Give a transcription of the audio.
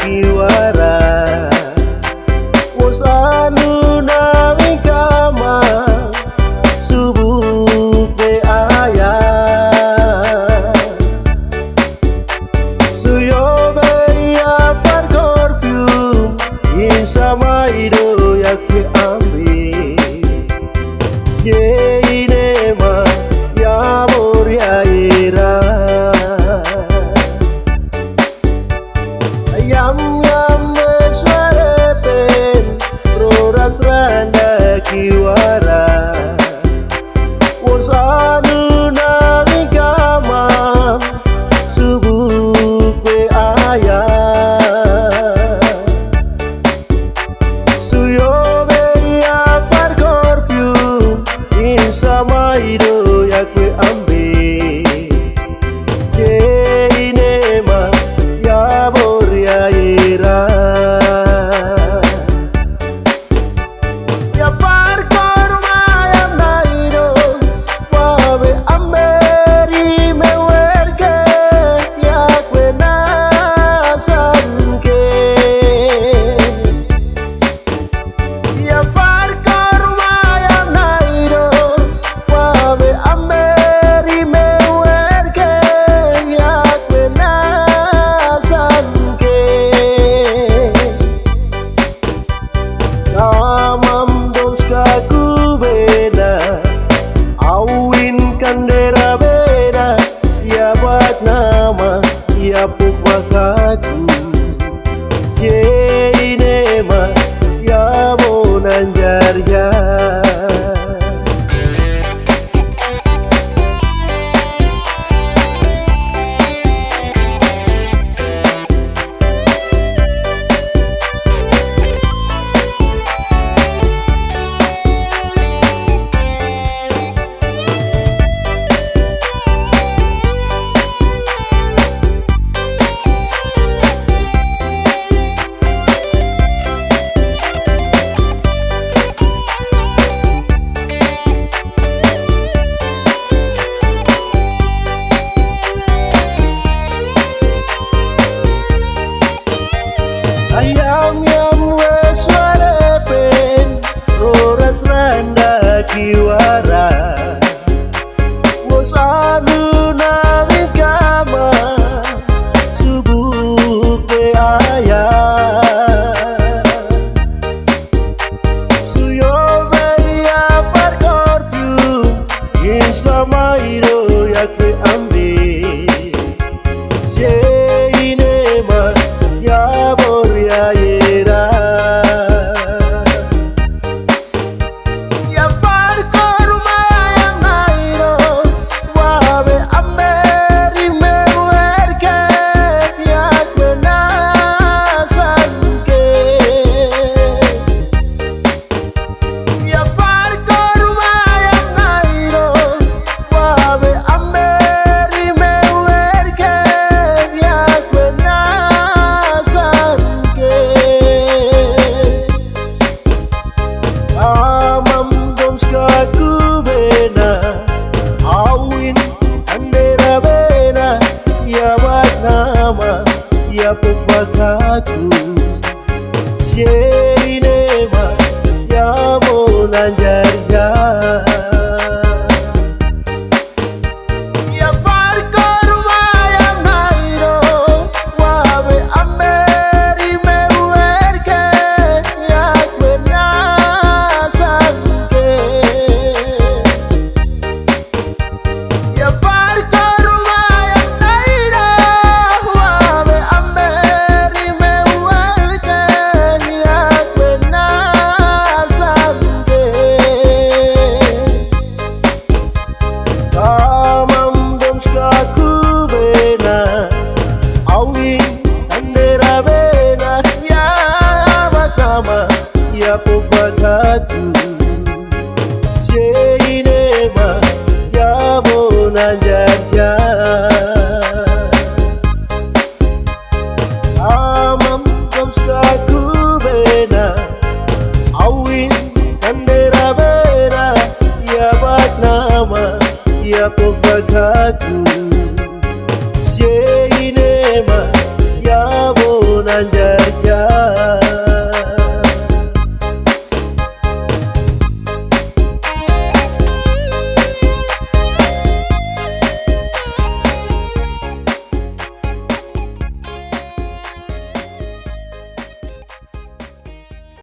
kiwara Wosanu nami kama subuh pe ayah Suyo beya far korpium Insama ido yakwe ambi Yeinema ya moria ira Yam swarepen roras randa kiwara Wosanu nami kamam subuh pe ayah Suyo beya far korpium Insama ido yakwe ambe Yeinema ya boria ira Ya far kormayam naido Wabe amberi mewerke yakwe nasanke Ya far kormayam naido Wabe amberi mewerke yakwe nasanke Kamam doska kubena Awin kandera beda Ya bat nama Ya pukmakaku Seinema Ya monanjarja Ayam wes warepen roras randa kiwara Wosanu nami kama subuh pe ayah Suyo beya far korpium Insama ido yakwe ambe Yeinema ya boria ira Ya far kormayam nairo Wabe amberi mewerke yakwe nasanke Ya far kormayam nairo Wabe amberi mewerke yakwe nasanke Amam domska kubena Awin andera bena Ya bat nama Ya pukmakaku Seinema Ya monanjarja Ya far kormayam nairo Wabe amberi mewerke yakwe nasanke Ya far kormayam nairo Wabe amberi mewerke yakwe nasanke Kamam domska kubena Awin andera bena Ya bat nama Ya pukmakaku Seinema Ya monanjarja Kamam domska kubena Awin andera bena Ya bat nama Ya pukmakaku